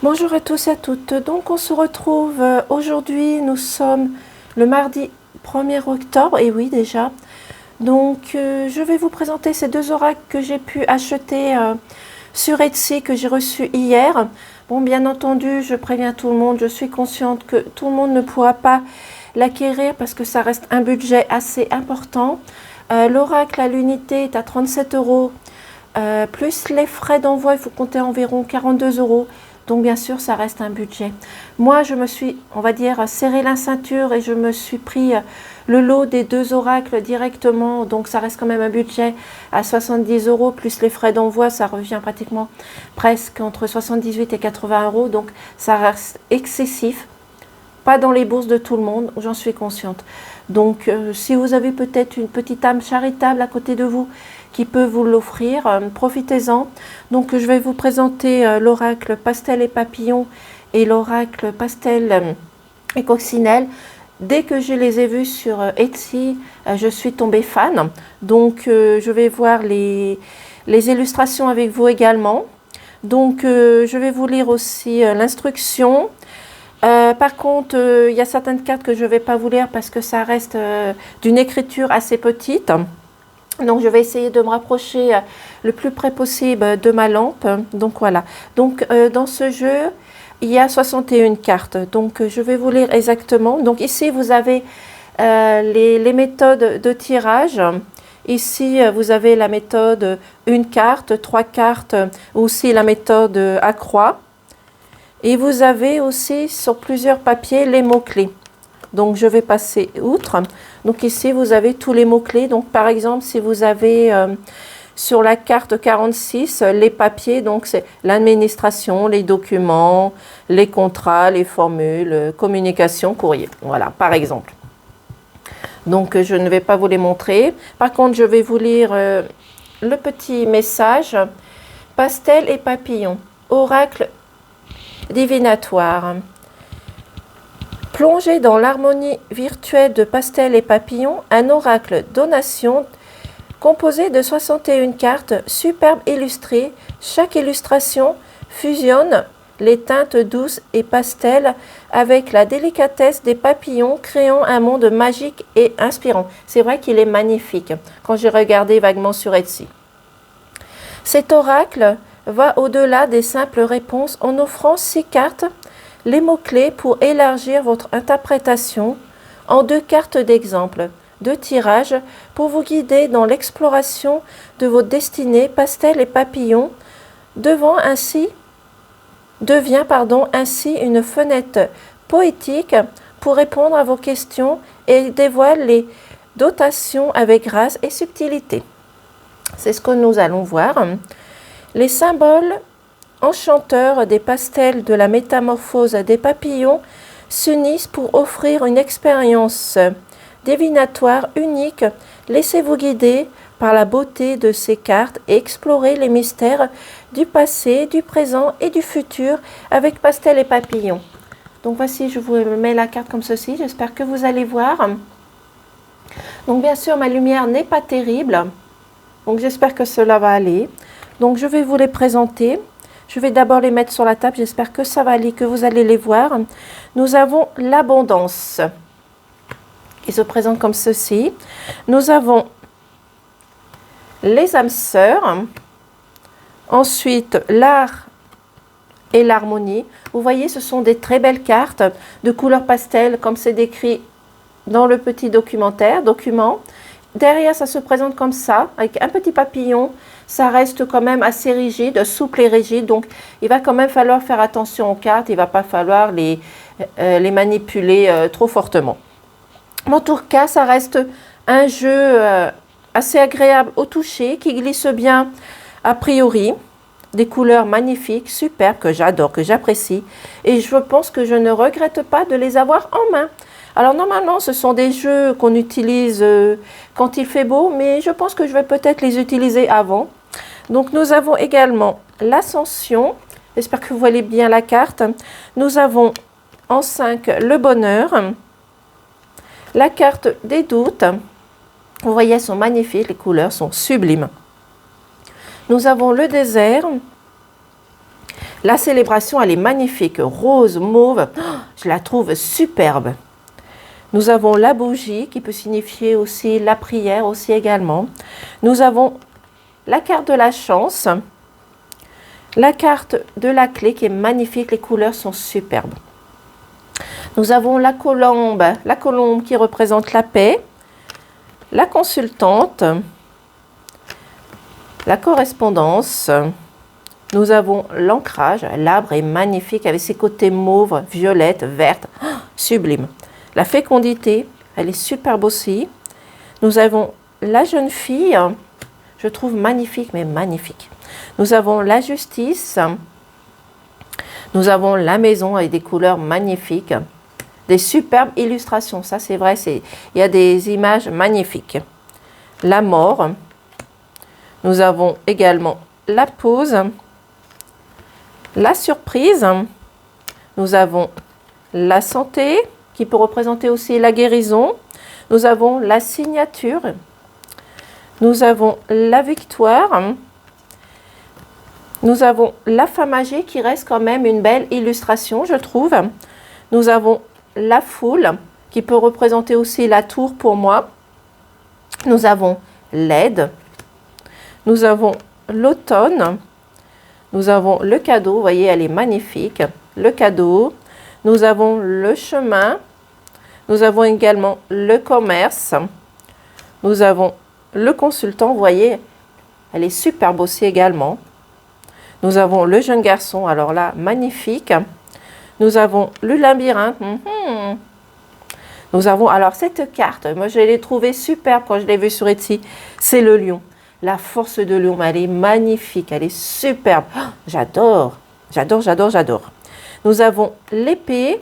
Bonjour à tous et à toutes. Donc on se retrouve aujourd'hui, nous sommes le mardi 1er octobre, et oui déjà. Donc je vais vous présenter ces deux oracles que j'ai pu acheter sur Etsy, que j'ai reçus hier. Bon, bien entendu, je préviens tout le monde, je suis consciente que tout le monde ne pourra pas l'acquérir parce que ça reste un budget assez important. L'oracle à l'unité est à 37 euros. Plus les frais d'envoi, il faut compter environ 42 euros. Donc bien sûr, ça reste un budget. Moi, je me suis, on va dire, serré la ceinture et je me suis pris le lot des deux oracles directement. Donc ça reste quand même un budget à 70 euros, plus les frais d'envoi, ça revient pratiquement presque entre 78 et 80 euros. Donc ça reste excessif. Pas dans les bourses de tout le monde, j'en suis consciente. Donc si vous avez peut-être une petite âme charitable à côté de vous qui peut vous l'offrir, profitez-en. Donc je vais vous présenter l'oracle pastel et papillon et l'oracle pastel et coccinelle. Dès que je les ai vus sur Etsy, je suis tombée fan. Donc je vais voir les illustrations avec vous également. Donc je vais vous lire aussi l'instruction. Par contre, il y a certaines cartes que je ne vais pas vous lire parce que ça reste d'une écriture assez petite. Donc je vais essayer de me rapprocher le plus près possible de ma lampe. Donc voilà. Donc dans ce jeu, il y a 61 cartes. Donc je vais vous lire exactement. Donc ici vous avez les méthodes de tirage. Ici vous avez la méthode une carte, trois cartes, aussi la méthode à croix. Et vous avez aussi sur plusieurs papiers les mots-clés. Donc je vais passer outre. Donc ici vous avez tous les mots-clés. Donc par exemple si vous avez sur la carte 46 les papiers, donc c'est l'administration, les documents, les contrats, les formules, communication, courrier. Voilà, par exemple. Donc je ne vais pas vous les montrer. Par contre je vais vous lire le petit message. Pastel et papillon, oracle divinatoire. Plongé dans l'harmonie virtuelle de pastel et papillon, un oracle donation composé de 61 cartes superbes illustrées. Chaque illustration fusionne les teintes douces et pastel avec la délicatesse des papillons, créant un monde magique et inspirant. C'est vrai qu'il est magnifique quand j'ai regardé vaguement sur Etsy. Cet oracle va au-delà des simples réponses en offrant 6 cartes, les mots-clés pour élargir votre interprétation, en 2 cartes d'exemple de tirage pour vous guider dans l'exploration de votre destinée. Pastel et papillon devient ainsi une fenêtre poétique pour répondre à vos questions et dévoile les dotations avec grâce et subtilité. C'est ce que nous allons voir. Les symboles enchanteurs des pastels de la métamorphose des papillons s'unissent pour offrir une expérience divinatoire unique. Laissez-vous guider par la beauté de ces cartes et explorer les mystères du passé, du présent et du futur avec pastel et papillon. Donc voici, je vous mets la carte comme ceci, j'espère que vous allez voir. Donc bien sûr, ma lumière n'est pas terrible, donc j'espère que cela va aller. Donc je vais vous les présenter. Je vais d'abord les mettre sur la table. J'espère que ça va aller, que vous allez les voir. Nous avons l'abondance qui se présente comme ceci. Nous avons les âmes sœurs. Ensuite, l'art et l'harmonie. Vous voyez, ce sont des très belles cartes de couleur pastel, comme c'est décrit dans le petit document. Derrière, ça se présente comme ça, avec un petit papillon. Ça reste quand même assez rigide, souple et rigide. Donc, il va quand même falloir faire attention aux cartes. Il ne va pas falloir les manipuler trop fortement. En tout cas, ça reste un jeu assez agréable au toucher, qui glisse bien a priori. Des couleurs magnifiques, superbes, que j'adore, que j'apprécie. Et je pense que je ne regrette pas de les avoir en main. Alors normalement, ce sont des jeux qu'on utilise quand il fait beau, mais je pense que je vais peut-être les utiliser avant. Donc nous avons également l'ascension. J'espère que vous voyez bien la carte. Nous avons en 5 le bonheur. La carte des doutes. Vous voyez, elles sont magnifiques, les couleurs sont sublimes. Nous avons le désert. La célébration, elle est magnifique. Rose, mauve, je la trouve superbe. Nous avons la bougie qui peut signifier aussi la prière aussi également. Nous avons la carte de la chance. La carte de la clé qui est magnifique. Les couleurs sont superbes. Nous avons la colombe qui représente la paix. La consultante. La correspondance. Nous avons l'ancrage. L'arbre est magnifique avec ses côtés mauves, violettes, vertes. Oh, sublime. La fécondité, elle est superbe aussi. Nous avons la jeune fille. Je trouve magnifique, mais magnifique. Nous avons la justice. Nous avons la maison avec des couleurs magnifiques. Des superbes illustrations. Ça, c'est vrai. Il y a des images magnifiques. La mort. Nous avons également la pause. La surprise. Nous avons la santé, qui peut représenter aussi la guérison. Nous avons la signature. Nous avons la victoire. Nous avons la femme âgée qui reste quand même une belle illustration, je trouve. Nous avons la foule qui peut représenter aussi la tour pour moi. Nous avons l'aide. Nous avons l'automne. Nous avons le cadeau. Vous voyez, elle est magnifique. Le cadeau. Nous avons le chemin. Nous avons également le commerce. Nous avons le consultant. Vous voyez, elle est superbe aussi également. Nous avons le jeune garçon. Alors là, magnifique. Nous avons le labyrinthe. Nous avons alors cette carte. Moi, je l'ai trouvée superbe quand je l'ai vue sur Etsy. C'est le lion. La force de lion. Elle est magnifique. Elle est superbe. Oh, j'adore. J'adore, j'adore, j'adore. Nous avons l'épée.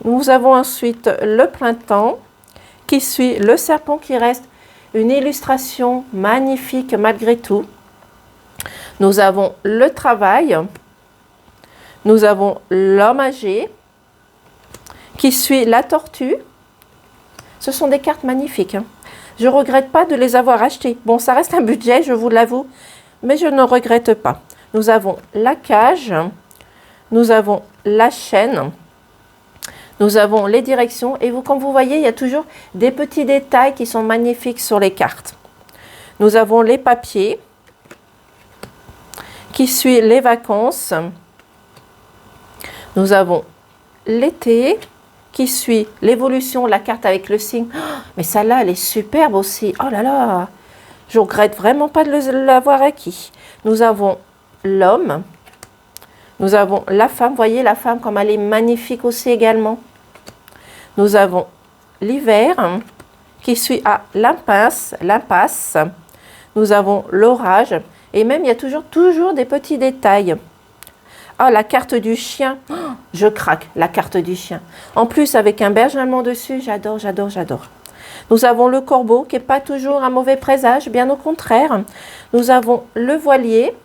Nous avons ensuite le printemps qui suit le serpent qui reste une illustration magnifique malgré tout. Nous avons le travail. Nous avons l'homme âgé qui suit la tortue. Ce sont des cartes magnifiques. Hein. Je ne regrette pas de les avoir achetées. Bon, ça reste un budget, je vous l'avoue, mais je ne regrette pas. Nous avons la cage. Nous avons la chaîne. Nous avons les directions. Et vous, comme vous voyez, il y a toujours des petits détails qui sont magnifiques sur les cartes. Nous avons les papiers qui suivent les vacances. Nous avons l'été qui suit l'évolution, la carte avec le signe. Oh, mais celle-là, elle est superbe aussi. Oh là là, je ne regrette vraiment pas de l'avoir acquis. Nous avons l'homme. Nous avons la femme. Vous voyez la femme comme elle est magnifique aussi également. Nous avons l'hiver qui suit à l'impasse. Nous avons l'orage. Et même, il y a toujours des petits détails. Ah, la carte du chien. Oh, je craque, la carte du chien. En plus, avec un berger allemand dessus, j'adore, j'adore, j'adore. Nous avons le corbeau qui n'est pas toujours un mauvais présage, bien au contraire. Nous avons le voilier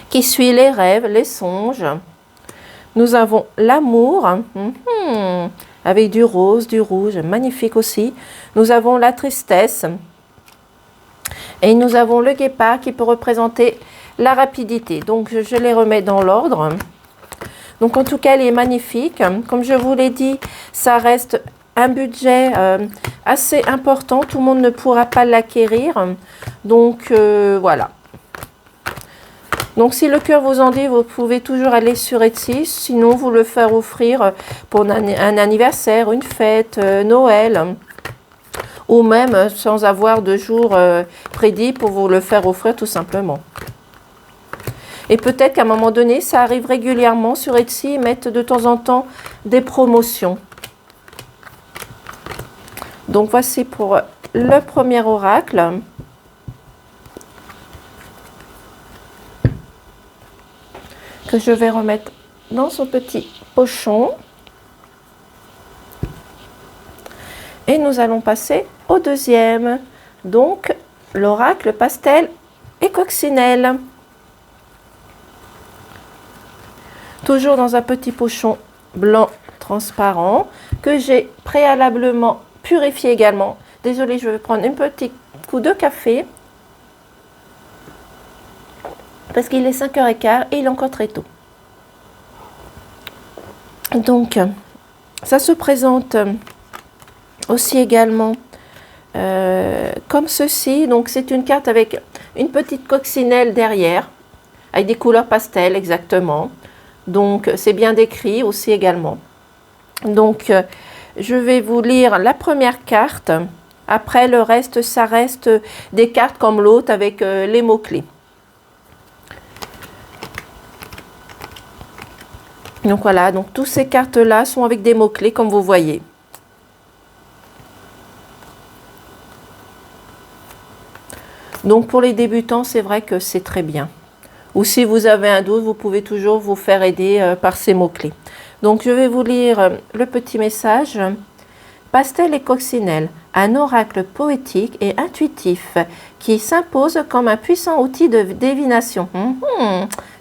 qui suit les rêves, les songes. Nous avons l'amour, avec du rose, du rouge, magnifique aussi. Nous avons la tristesse. Et nous avons le guépard qui peut représenter la rapidité. Donc, je les remets dans l'ordre. Donc, en tout cas, elle est magnifique. Comme je vous l'ai dit, ça reste un budget assez important. Tout le monde ne pourra pas l'acquérir. Donc, voilà. Donc, si le cœur vous en dit, vous pouvez toujours aller sur Etsy. Sinon, vous le faire offrir pour un anniversaire, une fête, Noël. Ou même sans avoir de jour prédit pour vous le faire offrir tout simplement. Et peut-être qu'à un moment donné, ça arrive régulièrement sur Etsy, ils mettent de temps en temps des promotions. Donc voici pour le premier oracle. Que je vais remettre dans son petit pochon. Et nous allons passer au deuxième. Donc l'oracle pastel et coccinelle. Toujours dans un petit pochon blanc transparent que j'ai préalablement purifié également. Désolée, je vais prendre un petit coup de café. parce qu'il est 5h15 et il est encore très tôt. Donc, ça se présente aussi également comme ceci. Donc, c'est une carte avec une petite coccinelle derrière, avec des couleurs pastel exactement. Donc, c'est bien décrit aussi également. Donc, je vais vous lire la première carte. Après, le reste, ça reste des cartes comme l'autre avec les mots-clés. Donc voilà, donc toutes ces cartes-là sont avec des mots-clés comme vous voyez. Donc pour les débutants, c'est vrai que c'est très bien. Ou si vous avez un doute, vous pouvez toujours vous faire aider par ces mots-clés. Donc je vais vous lire le petit message. Pastel et coccinelle, un oracle poétique et intuitif qui s'impose comme un puissant outil de divination.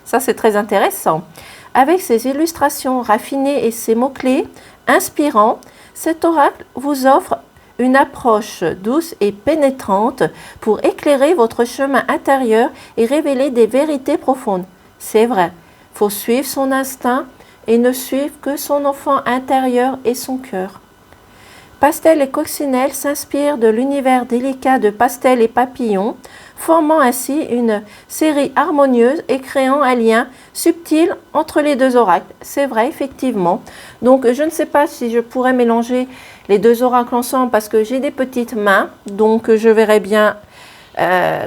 Ça c'est très intéressant. Avec ses illustrations raffinées et ses mots-clés inspirants, cet oracle vous offre une approche douce et pénétrante pour éclairer votre chemin intérieur et révéler des vérités profondes. C'est vrai, il faut suivre son instinct et ne suivre que son enfant intérieur et son cœur. Pastel et coccinelle s'inspirent de l'univers délicat de Pastel et Papillon, formant ainsi une série harmonieuse et créant un lien subtil entre les deux oracles. C'est vrai, effectivement. Donc, je ne sais pas si je pourrais mélanger les deux oracles ensemble parce que j'ai des petites mains, donc je verrai bien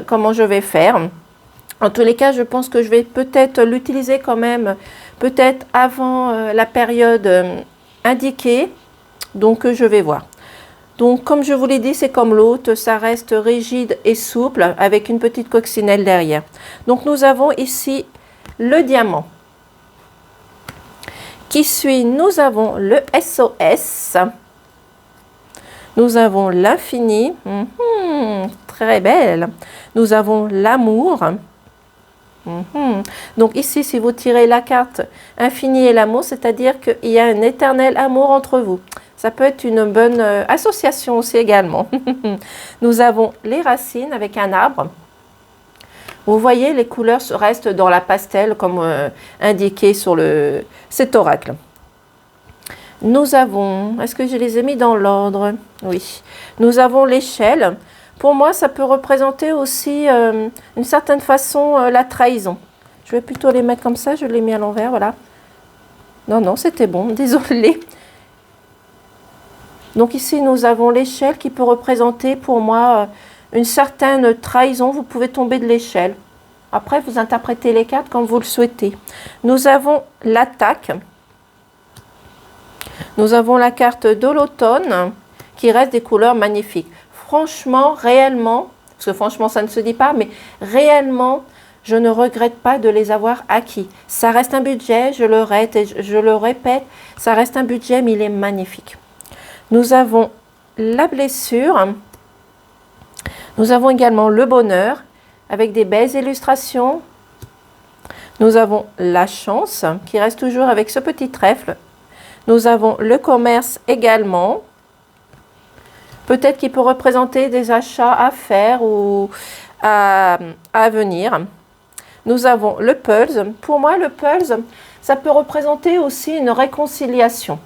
comment je vais faire. En tous les cas, je pense que je vais peut-être l'utiliser quand même, peut-être avant la période indiquée. Donc, je vais voir. Donc, comme je vous l'ai dit, c'est comme l'autre, ça reste rigide et souple avec une petite coccinelle derrière. Donc, nous avons ici le diamant. Qui suit, nous avons le SOS. Nous avons l'infini. Très belle. Nous avons l'amour. Donc ici, si vous tirez la carte infini et l'amour, c'est-à-dire qu'il y a un éternel amour entre vous. Ça peut être une bonne association aussi également. Nous avons les racines avec un arbre. Vous voyez, les couleurs restent dans la pastel comme indiqué sur cet oracle. Nous avons, est-ce que je les ai mis dans l'ordre? Oui. Nous avons l'échelle. Pour moi, ça peut représenter aussi, d'une certaine façon, la trahison. Je vais plutôt les mettre comme ça, je les mets à l'envers, voilà. Non, c'était bon, désolé. Donc ici, nous avons l'échelle qui peut représenter pour moi une certaine trahison. Vous pouvez tomber de l'échelle. Après, vous interprétez les cartes comme vous le souhaitez. Nous avons l'attaque. Nous avons la carte de l'automne qui reste des couleurs magnifiques. Franchement, réellement, parce que franchement, ça ne se dit pas, mais réellement, je ne regrette pas de les avoir acquis. Ça reste un budget, je le répète, ça reste un budget, mais il est magnifique. Nous avons la blessure. Nous avons également le bonheur avec des belles illustrations. Nous avons la chance qui reste toujours avec ce petit trèfle. Nous avons le commerce également. Peut-être qu'il peut représenter des achats à faire ou à venir. Nous avons le pulse. Pour moi, le pulse, ça peut représenter aussi une réconciliation.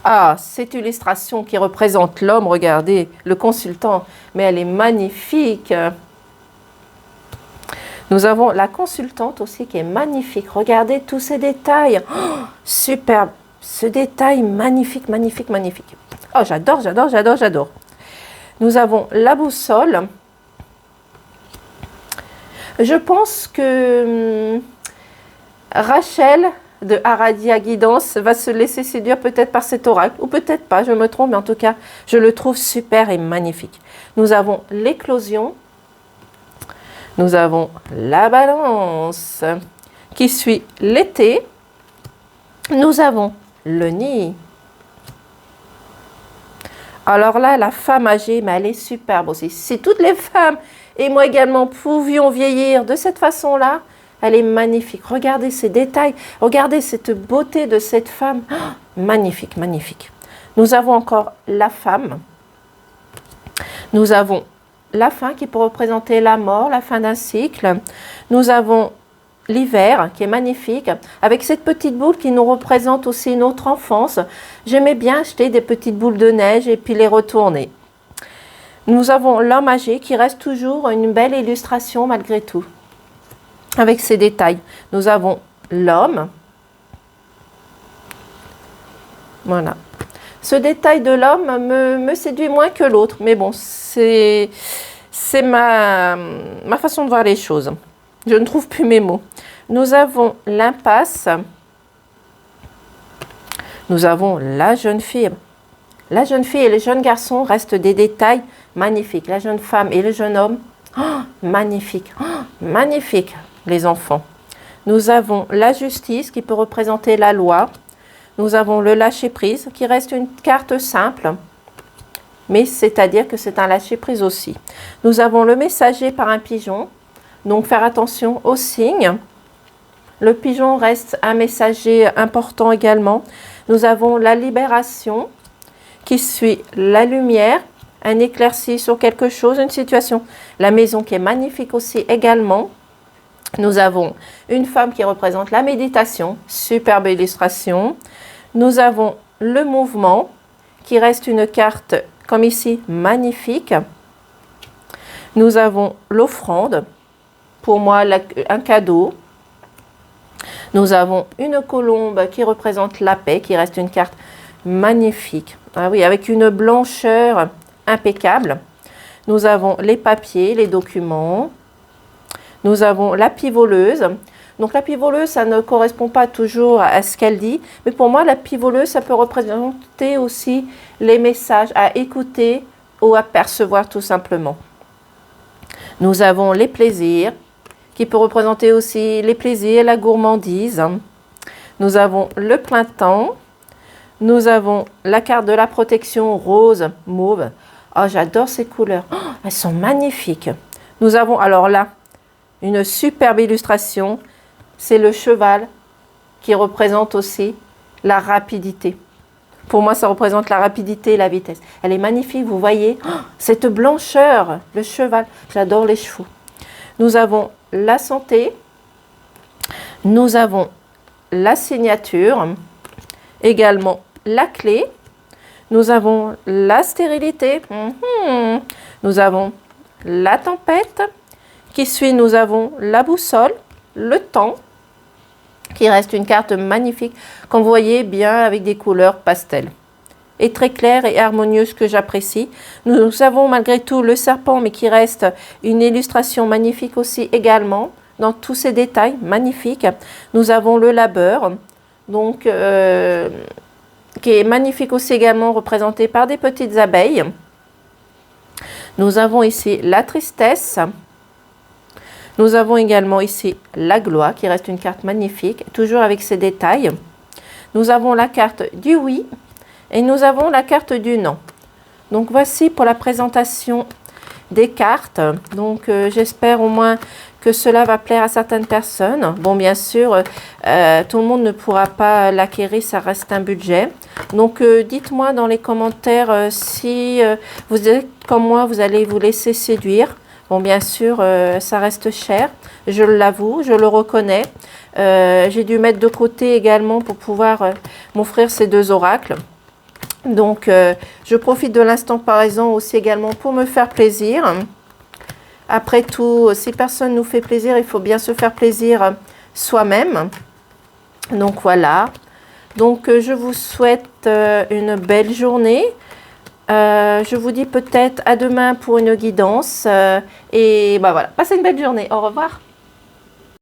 Ah, cette illustration qui représente l'homme, regardez, le consultant, mais elle est magnifique. Nous avons la consultante aussi qui est magnifique. Regardez tous ces détails. Oh, superbe. Ce détail magnifique, magnifique, magnifique. Oh, j'adore, j'adore, j'adore, j'adore. Nous avons la boussole. Je pense que Rachel de Aradia Guidance va se laisser séduire peut-être par cet oracle, ou peut-être pas, je me trompe, mais en tout cas, je le trouve super et magnifique. Nous avons l'éclosion. Nous avons la balance qui suit l'été. Nous avons le nid. Alors là, la femme âgée, mais elle est superbe aussi. Si toutes les femmes, et moi également, pouvions vieillir de cette façon-là, elle est magnifique. Regardez ces détails. Regardez cette beauté de cette femme. Oh, magnifique, magnifique. Nous avons encore la femme. Nous avons la fin qui peut représenter la mort, la fin d'un cycle. Nous avons l'hiver qui est magnifique, avec cette petite boule qui nous représente aussi notre enfance. J'aimais bien acheter des petites boules de neige et puis les retourner. Nous avons l'homme âgé qui reste toujours une belle illustration malgré tout, avec ses détails. Nous avons l'homme. Voilà. Ce détail de l'homme me séduit moins que l'autre, mais bon, c'est ma façon de voir les choses. Je ne trouve plus mes mots. Nous avons l'impasse. Nous avons la jeune fille. La jeune fille et le jeune garçon restent des détails magnifiques. La jeune femme et le jeune homme, oh, magnifique, oh, magnifique, les enfants. Nous avons la justice qui peut représenter la loi. Nous avons le lâcher-prise qui reste une carte simple, mais c'est-à-dire que c'est un lâcher-prise aussi. Nous avons le messager par un pigeon, donc faire attention aux signes. Le pigeon reste un messager important également. Nous avons la libération qui suit la lumière, un éclairci sur quelque chose, une situation. La maison qui est magnifique aussi également. Nous avons une femme qui représente la méditation, superbe illustration. Nous avons le mouvement qui reste une carte comme ici magnifique. Nous avons l'offrande, pour moi un cadeau. Nous avons une colombe qui représente la paix, qui reste une carte magnifique. Ah oui, avec une blancheur impeccable. Nous avons les papiers, les documents. Nous avons la pivoleuse. Donc la pivoleuse, ça ne correspond pas toujours à ce qu'elle dit, mais pour moi, la pivoleuse, ça peut représenter aussi les messages à écouter ou à percevoir tout simplement. Nous avons les plaisirs, qui peut représenter aussi les plaisirs, la gourmandise. Nous avons le printemps. Nous avons la carte de la protection rose, mauve. Oh, j'adore ces couleurs. Oh, elles sont magnifiques. Nous avons alors là une superbe illustration. C'est le cheval qui représente aussi la rapidité. Pour moi, ça représente la rapidité et la vitesse. Elle est magnifique, vous voyez. Oh, cette blancheur, le cheval. J'adore les chevaux. Nous avons la santé. Nous avons la signature. Également la clé. Nous avons la stérilité. Nous avons la tempête. Qui suit, nous avons la boussole, le temps, qui reste une carte magnifique, comme vous voyez, bien avec des couleurs pastel. Et très claire et harmonieuse que j'apprécie. Nous avons malgré tout le serpent, mais qui reste une illustration magnifique aussi également, dans tous ces détails magnifiques. Nous avons le labeur, donc qui est magnifique aussi également, représenté par des petites abeilles. Nous avons ici la tristesse. Nous avons également ici la gloire, qui reste une carte magnifique, toujours avec ses détails. Nous avons la carte du oui et nous avons la carte du non. Donc voici pour la présentation des cartes. Donc j'espère au moins que cela va plaire à certaines personnes. Bon, bien sûr, tout le monde ne pourra pas l'acquérir, ça reste un budget. Donc dites-moi dans les commentaires si vous êtes comme moi, vous allez vous laisser séduire. Bon, bien sûr, ça reste cher, je l'avoue, je le reconnais. J'ai dû mettre de côté également pour pouvoir m'offrir ces deux oracles. Donc, je profite de l'instant présent aussi également pour me faire plaisir. Après tout, si personne nous fait plaisir, il faut bien se faire plaisir soi-même. Donc, voilà. Donc, je vous souhaite une belle journée. Je vous dis peut-être à demain pour une guidance. Et bah voilà, passez une belle journée. Au revoir.